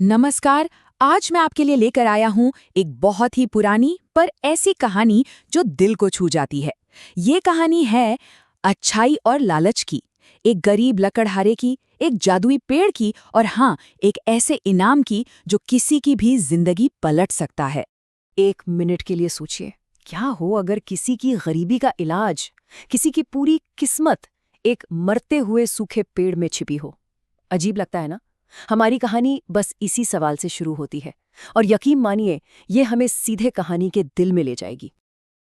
नमस्कार। आज मैं आपके लिए लेकर आया हूं एक बहुत ही पुरानी पर ऐसी कहानी जो दिल को छू जाती है। ये कहानी है अच्छाई और लालच की, एक गरीब लकड़हारे की, एक जादुई पेड़ की और हाँ, एक ऐसे इनाम की जो किसी की भी जिंदगी पलट सकता है। 1 मिनट के लिए सोचिए, क्या हो अगर किसी की गरीबी का इलाज, किसी की पूरी किस्मत एक मरते हुए सूखे पेड़ में छिपी हो। अजीब लगता है ना। हमारी कहानी बस इसी सवाल से शुरू होती है और यकीन मानिए ये हमें सीधे कहानी के दिल में ले जाएगी।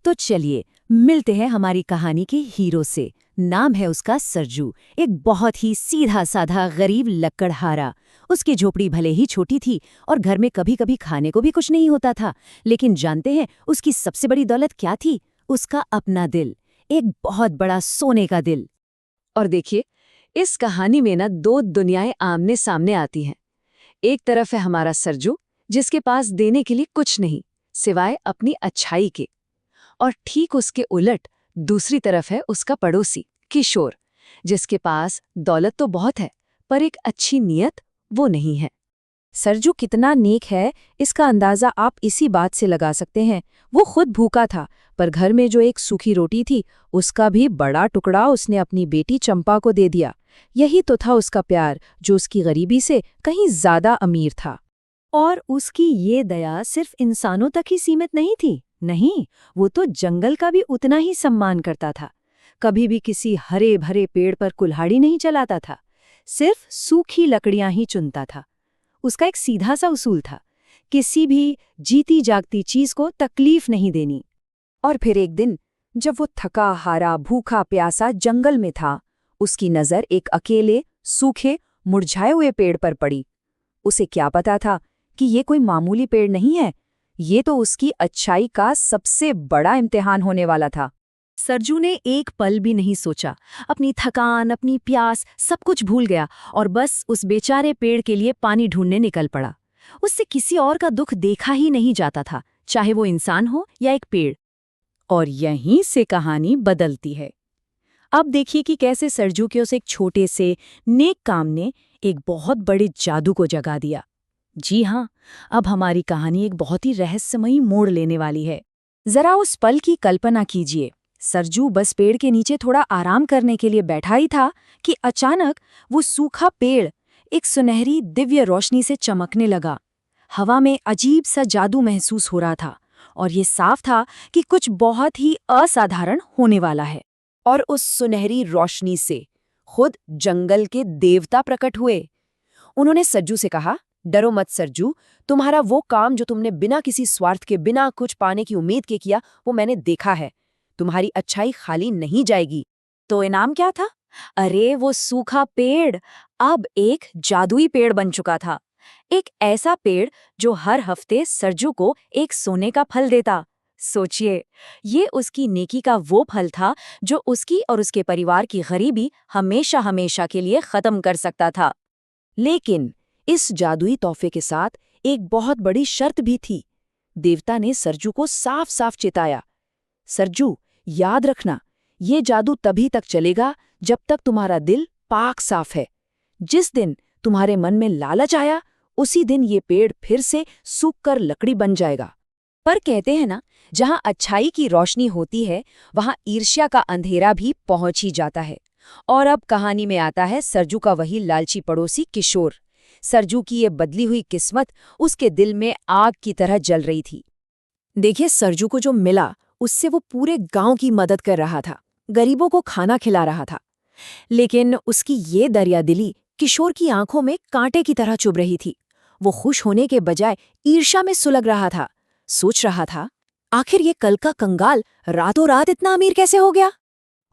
तो चलिए मिलते हैं हमारी कहानी के हीरो से। नाम है उसका सरजू, एक बहुत ही सीधा साधा गरीब लकड़हारा। उसकी झोपड़ी भले ही छोटी थी और घर में कभी कभी खाने को भी कुछ नहीं होता था, लेकिन जानते हैं उसकी सबसे बड़ी दौलत क्या थी? उसका अपना दिल, एक बहुत बड़ा सोने का दिल। और देखिए, इस कहानी में ना दो दुनियाएं आमने सामने आती हैं। एक तरफ है हमारा सरजू, जिसके पास देने के लिए कुछ नहीं सिवाय अपनी अच्छाई के, और ठीक उसके उलट दूसरी तरफ है उसका पड़ोसी किशोर, जिसके पास दौलत तो बहुत है पर एक अच्छी नीयत वो नहीं है। सरजू कितना नेक है, इसका अंदाजा आप इसी बात से लगा सकते हैं। वो खुद भूखा था, पर घर में जो एक सूखी रोटी थी उसका भी बड़ा टुकड़ा उसने अपनी बेटी चंपा को दे दिया। यही तो था उसका प्यार, जो उसकी गरीबी से कहीं ज्यादा अमीर था। और उसकी ये दया सिर्फ इंसानों तक ही सीमित नहीं थी। नहीं, वो तो जंगल का भी उतना ही सम्मान करता था। कभी भी किसी हरे भरे पेड़ पर कुल्हाड़ी नहीं चलाता था, सिर्फ सूखी लकड़ियां ही चुनता था। उसका एक सीधा सा उसूल था, किसी भी जीती जागती चीज को तकलीफ नहीं देनी। और फिर एक दिन, जब वो थका हारा भूखा प्यासा जंगल में था, उसकी नजर एक अकेले सूखे मुरझाए हुए पेड़ पर पड़ी। उसे क्या पता था कि ये कोई मामूली पेड़ नहीं है, ये तो उसकी अच्छाई का सबसे बड़ा इम्तिहान होने वाला था। सरजू ने एक पल भी नहीं सोचा, अपनी थकान, अपनी प्यास सब कुछ भूल गया और बस उस बेचारे पेड़ के लिए पानी ढूंढने निकल पड़ा। उससे किसी और का दुख देखा ही नहीं जाता था, चाहे वो इंसान हो या एक पेड़। और यहीं से कहानी बदलती है। अब देखिए कि कैसे सरजू के उस एक छोटे से नेक काम ने एक बहुत बड़े जादू को जगा दिया। जी हाँ, अब हमारी कहानी एक बहुत ही रहस्यमयी मोड़ लेने वाली है। जरा उस पल की कल्पना कीजिए। सरजू बस पेड़ के नीचे थोड़ा आराम करने के लिए बैठा ही था कि अचानक वो सूखा पेड़ एक सुनहरी दिव्य रोशनी से चमकने लगा। हवा में अजीब सा जादू महसूस हो रहा था और ये साफ था कि कुछ बहुत ही असाधारण होने वाला है। और उस सुनहरी रोशनी से खुद जंगल के देवता प्रकट हुए। उन्होंने सरजू से कहा, डरो मत सरजू, तुम्हारा वो काम जो तुमने बिना किसी स्वार्थ के, बिना कुछ पाने की उम्मीद के किया, वो मैंने देखा है। तुम्हारी अच्छाई खाली नहीं जाएगी। तो इनाम क्या था? अरे वो सूखा पेड़ अब एक जादुई पेड़ बन चुका था। एक ऐसा पेड़ जो हर हफ्ते सरजू को एक सोने का फल देता। सोचिए, ये उसकी नेकी का वो फल था जो उसकी और उसके परिवार की गरीबी हमेशा हमेशा के लिए खत्म कर सकता था। लेकिन इस जादुई तोहफे के साथ एक बहुत बड़ी शर्त भी थी। देवता ने सरजू को साफ साफ चेताया, सरजू, याद रखना, ये जादू तभी तक चलेगा जब तक तुम्हारा दिल पाक साफ है। जिस दिन तुम्हारे मन में लालच आया, उसी दिन ये पेड़ फिर से सूख कर लकड़ी बन जाएगा। पर कहते हैं ना, जहां अच्छाई की रोशनी होती है वहां ईर्ष्या का अंधेरा भी पहुंच ही जाता है। और अब कहानी में आता है सरजू का वही लालची पड़ोसी किशोर। सरजू की ये बदली हुई किस्मत उसके दिल में आग की तरह जल रही थी। देखिए, सरजू को जो मिला उससे वो पूरे गांव की मदद कर रहा था, गरीबों को खाना खिला रहा था। लेकिन उसकी ये दरियादिली किशोर की आंखों में कांटे की तरह चुभ रही थी। वो खुश होने के बजाय ईर्ष्या में सुलग रहा था। सोच रहा था, आखिर ये कल का कंगाल रातों रात इतना अमीर कैसे हो गया?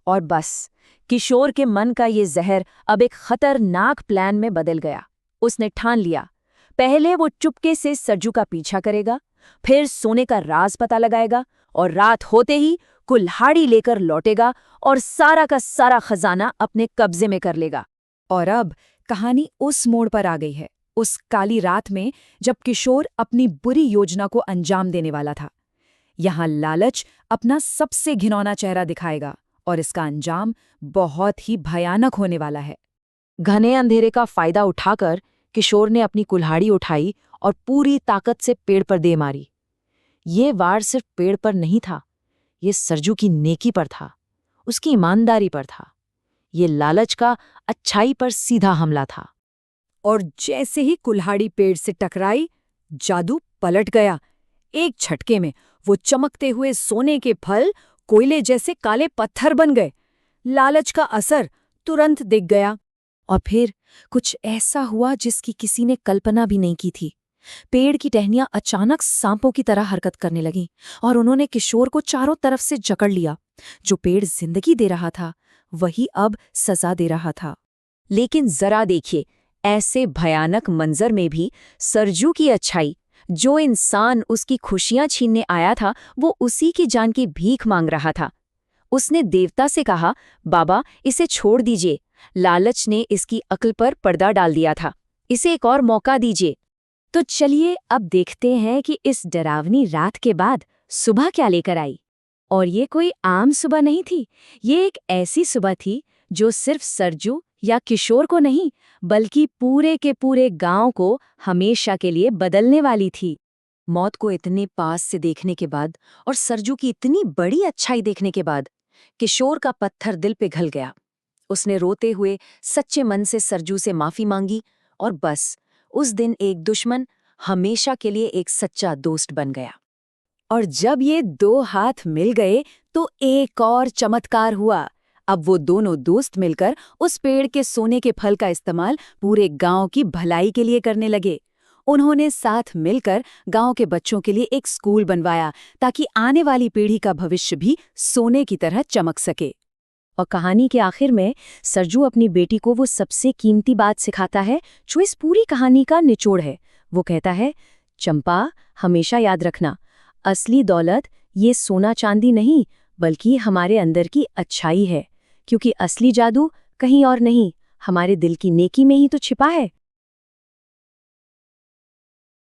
और बस, किशोर के मन का ये जहर अब एक खतरनाक प्लान में बदल गया। उसने ठान लिया, पहले वो चुपके से सरजू का पीछा करेगा, फिर सोने का राज पता लगाएगा और रात होते ही कुल्हाड़ी लेकर लौटेगा और सारा का सारा खजाना अपने कब्जे में कर लेगा। और अब कहानी उस मोड़ पर आ गई है, उस काली रात में जब किशोर अपनी बुरी योजना को अंजाम देने वाला था। यहाँ लालच अपना सबसे घिनौना चेहरा दिखाएगा और इसका अंजाम बहुत ही भयानक होने वाला है। घने अंधेरे का फायदा उठाकर किशोर ने अपनी कुल्हाड़ी उठाई और पूरी ताकत से पेड़ पर दे मारी। ये वार सिर्फ पेड़ पर नहीं था, ये सरजू की नेकी पर था, उसकी ईमानदारी पर था। ये लालच का अच्छाई पर सीधा हमला था। और जैसे ही कुल्हाड़ी पेड़ से टकराई, जादू पलट गया। एक झटके में वो चमकते हुए सोने के फल कोयले जैसे काले पत्थर बन गए। लालच का असर तुरंत दिख गया। और फिर कुछ ऐसा हुआ जिसकी किसी ने कल्पना भी नहीं की थी। पेड़ की टहनियां अचानक सांपों की तरह हरकत करने लगीं और उन्होंने किशोर को चारों तरफ से जकड़ लिया। जो पेड़ जिंदगी दे रहा था, वही अब सजा दे रहा था। लेकिन जरा देखिए, ऐसे भयानक मंजर में भी सरजू की अच्छाई, जो इंसान उसकी खुशियां छीनने आया था, वो उसी की जान की भीख मांग रहा था। उसने देवता से कहा, बाबा इसे छोड़ दीजिए। लालच ने इसकी अक्ल पर पर्दा डाल दिया था, इसे एक और मौका दीजिए। तो चलिए अब देखते हैं कि इस डरावनी रात के बाद सुबह क्या लेकर आई। और ये कोई आम सुबह नहीं थी, ये एक ऐसी सुबह थी जो सिर्फ सरजू या किशोर को नहीं, बल्कि पूरे के पूरे गांव को हमेशा के लिए बदलने वाली थी। मौत को इतने पास से देखने के बाद और सरजू की इतनी बड़ी अच्छाई देखने के बाद किशोर का पत्थर दिल पे घल गया। उसने रोते हुए सच्चे मन से सरजू से माफी मांगी और बस उस दिन एक दुश्मन हमेशा के लिए एक सच्चा दोस्त बन गया। और जब ये दो हाथ मिल गए तो एक और चमत्कार हुआ। अब वो दोनों दोस्त मिलकर उस पेड़ के सोने के फल का इस्तेमाल पूरे गांव की भलाई के लिए करने लगे। उन्होंने साथ मिलकर गांव के बच्चों के लिए एक स्कूल बनवाया ताकि आने वाली पीढ़ी का भविष्य भी सोने की तरह चमक सके। और कहानी के आखिर में सरजू अपनी बेटी को वो सबसे कीमती बात सिखाता है जो इस पूरी कहानी का निचोड़ है। वो कहता है, चंपा हमेशा याद रखना, असली दौलत ये सोना चांदी नहीं बल्कि हमारे अंदर की अच्छाई है, क्योंकि असली जादू कहीं और नहीं, हमारे दिल की नेकी में ही तो छिपा है।